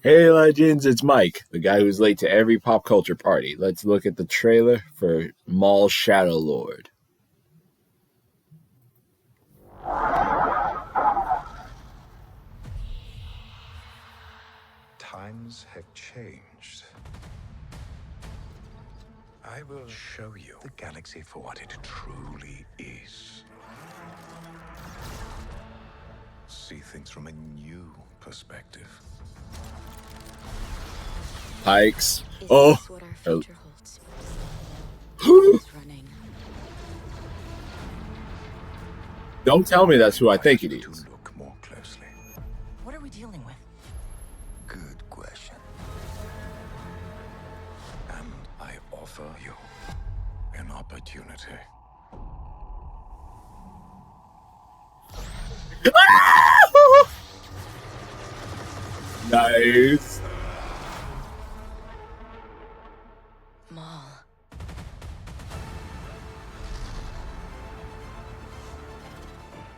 Hey legends, it's Mike, the guy who's late to every pop culture party. Let's look at the trailer for Maul Shadow Lord. Times have changed. I will show you the galaxy for what it truly is. See things from a new perspective. Hikes. Is Oh. this what our future holds? Always running. Don't tell me that's who I think it To is. look more closely. What are we dealing with? Good question. And I offer you an opportunity. Nice. Maul.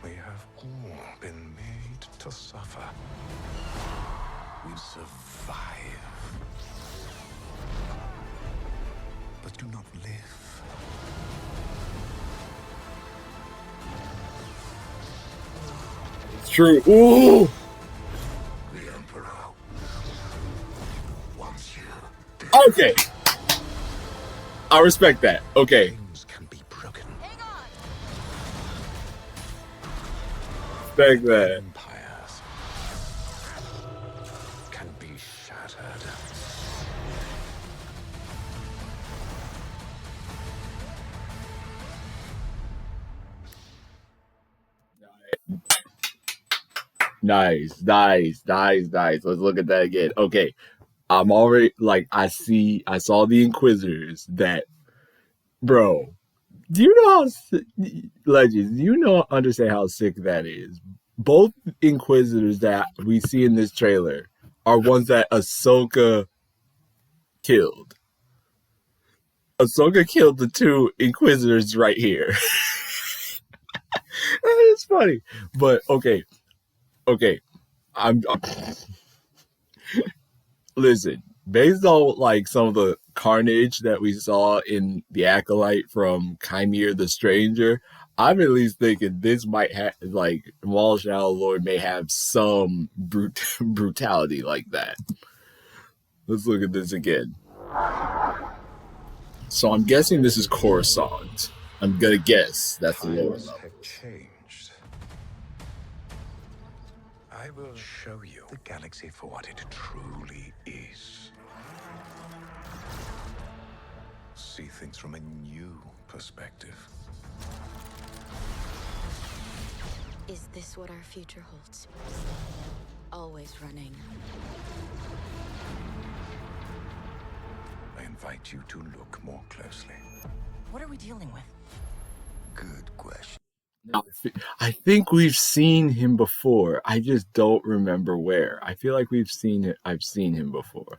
We have all been made to suffer. We survive, but do not live. It's true. Ooh. The Emperor wants you dead. Okay. I respect that. Okay. Things can be broken. Hang on! Respect that. Empires can be shattered. Nice. Let's look at that again. Okay. I'm already like I saw the Inquisitors that bro. Do you know Legends? Do you know understand how sick that is? Both Inquisitors that we see in this trailer are ones that Ahsoka killed. Ahsoka killed the two Inquisitors right here. It's funny, but okay. I'm listen. Based on like some of the carnage that we saw in the Acolyte from Chimere the Stranger, I'm at least thinking this might have like Maul Shadow Lord may have some brutality like that. Let's look at this again. So I'm guessing this is Coruscant. I'm gonna guess that's the lower Times level. have changed. I will show you the galaxy for what it truly is. See things from a new perspective. Is this what our future holds? Always running. I invite you to look more closely. What are we dealing with? Good question. Now, I think we've seen him before. I just don't remember where. I feel like we've seen it. I've seen him before.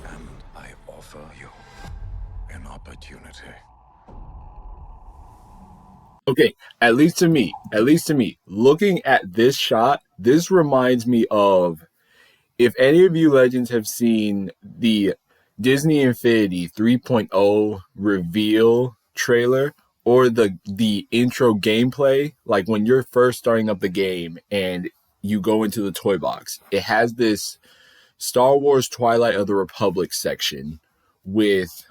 And I offer you an opportunity. Okay, at least to me, looking at this shot, this reminds me of if any of you legends have seen the Disney Infinity 3.0 reveal trailer or the intro gameplay, like when you're first starting up the game and you go into the toy box, it has this Star Wars Twilight of the Republic section with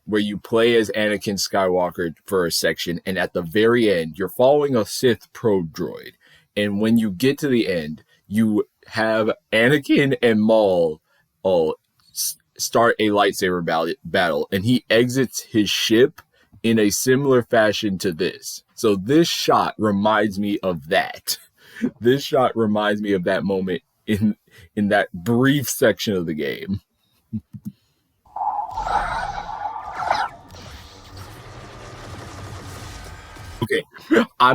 where you play as Anakin Skywalker for a section, and at the very end, you're following a Sith probe droid. And when you get to the end, you have Anakin and Maul start a lightsaber battle, and he exits his ship in a similar fashion to this. So this shot reminds me of that. This shot reminds me of that moment in that brief section of the game. Okay, I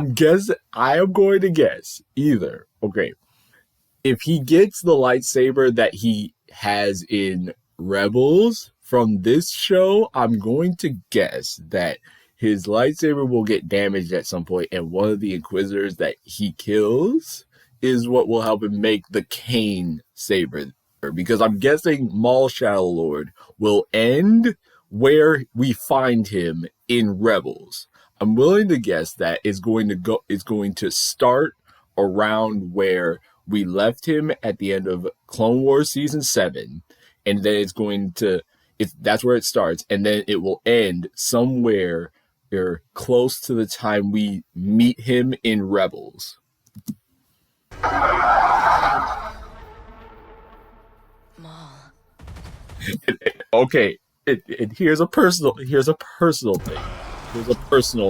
am going to guess either. Okay, if he gets the lightsaber that he has in Rebels from this show, I'm going to guess that his lightsaber will get damaged at some point, and one of the Inquisitors that he kills is what will help him make the Kane saber. Because I'm guessing Maul Shadow Lord will end where we find him in Rebels. I'm willing to guess that it's going to start around where we left him at the end of Clone Wars season 7, and then that's where it starts, and then it will end somewhere close to the time we meet him in Rebels. Maul. Okay, here's a personal thing. Here's a personal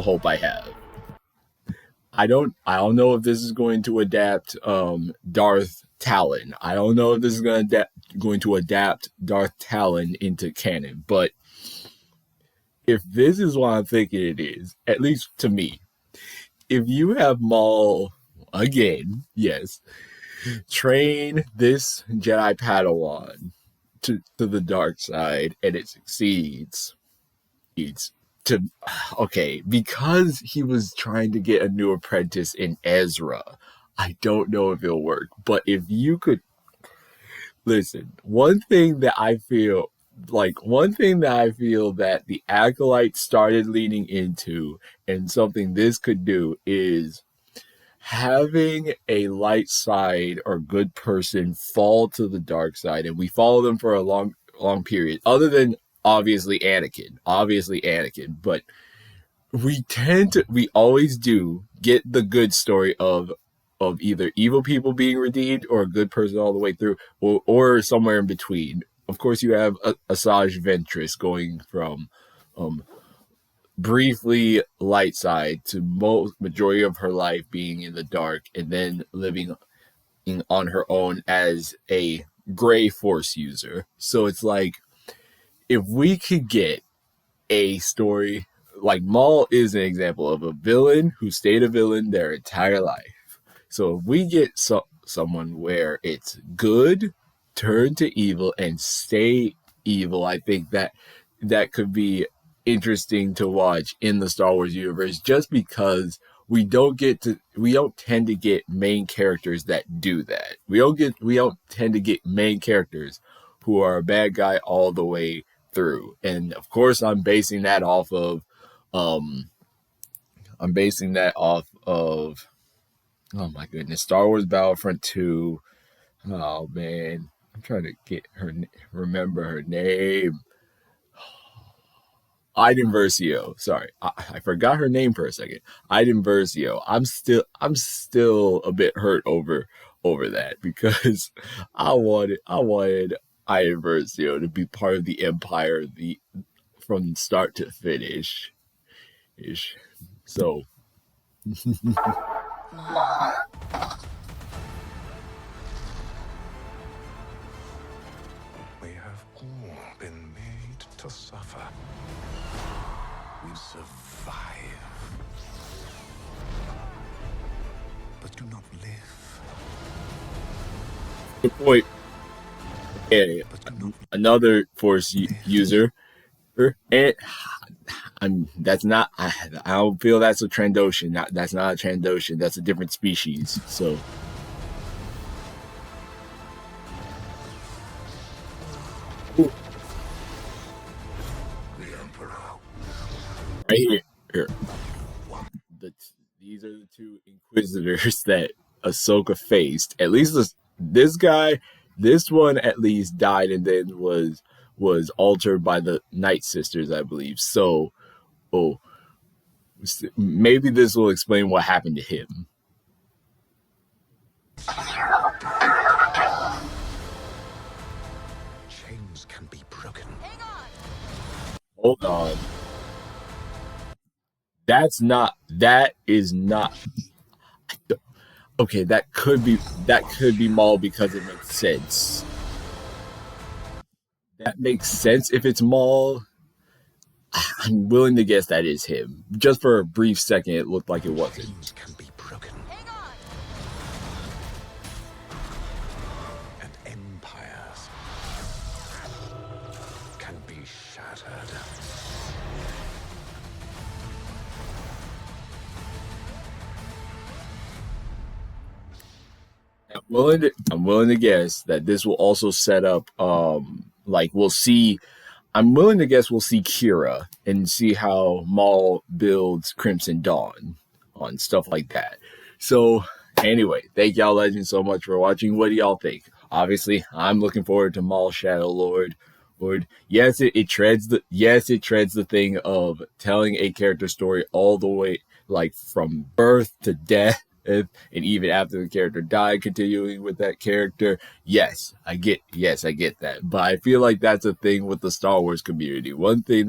hope I have. I don't know if this is going to adapt Darth Talon. I don't know if this is going to adapt Darth Talon into canon, but if this is what I'm thinking it is, at least to me, if you have Maul again, yes, train this Jedi Padawan to the dark side and it succeeds, it's to okay, because he was trying to get a new apprentice in Ezra. I don't know if it'll work, but if you could listen, one thing that I feel that the Acolyte started leaning into, and something this could do, is having a light side or good person fall to the dark side, and we follow them for a long period, other than obviously Anakin, but we always do get the good story of either evil people being redeemed or a good person all the way through, or somewhere in between. Of course, you have Asajj Ventress going from briefly light side to majority of her life being in the dark, and then living on her own as a gray force user. So it's like, if we could get a story like Maul is an example of a villain who stayed a villain their entire life. So if we get someone where it's good, turn to evil, and stay evil, I think that could be interesting to watch in the Star Wars universe, just because we don't tend to get main characters that do that. We don't tend to get main characters who are a bad guy all the way through. And of course, I'm basing that off of oh my goodness, Star Wars Battlefront 2. Oh man, I'm trying to remember her name. Iden Versio. Sorry, I forgot her name for a second. Iden Versio. I'm still a bit hurt over that, because I wanted Iden Versio to be part of the Empire from start to finish. Ish. So We have all been made to suffer. We survive, but do not live. good point. Okay, But do not another Force user, and that's not. I don't feel that's a Trandoshan. That's not a Trandoshan. That's a different species. So the Emperor. right here. These are the two Inquisitors that Ahsoka faced. At least this one at least died and then was altered by the Night Sisters, I believe. So, maybe this will explain what happened to him. Chains can be broken. Hold on. That is not. Okay, that could be Maul, because it makes sense. That makes sense if it's Maul. I'm willing to guess that is him. Just for a brief second, it looked like it wasn't. Chains can be broken. And empires can be shattered. I'm willing to guess that this will also set up like we'll see I'm willing to guess we'll see Kira and see how Maul builds Crimson Dawn on stuff like that. So anyway, thank y'all legends so much for watching. What do y'all think? Obviously, I'm looking forward to Maul Shadow Lord. Lord, yes, it treads the thing of telling a character story all the way like from birth to death, and even after the character died, continuing with that character. Yes, I get that. But I feel like that's a thing with the Star Wars community. One thing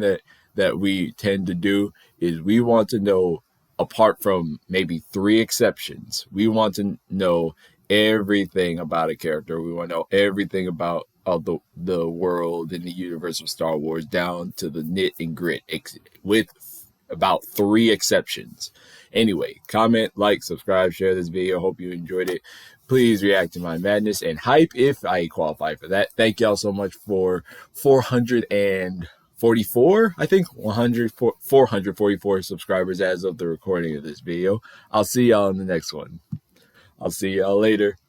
that we tend to do is we want to know, apart from maybe three exceptions, we want to know everything about a character. We want to know everything about the world and the universe of Star Wars down to the knit and grit, with about three exceptions. Anyway, comment, like, subscribe, share this video. Hope you enjoyed it. Please react to my madness and hype if I qualify for that. Thank y'all so much for 444, I think 444 subscribers as of the recording of this video. I'll see y'all in the next one. I'll see y'all later.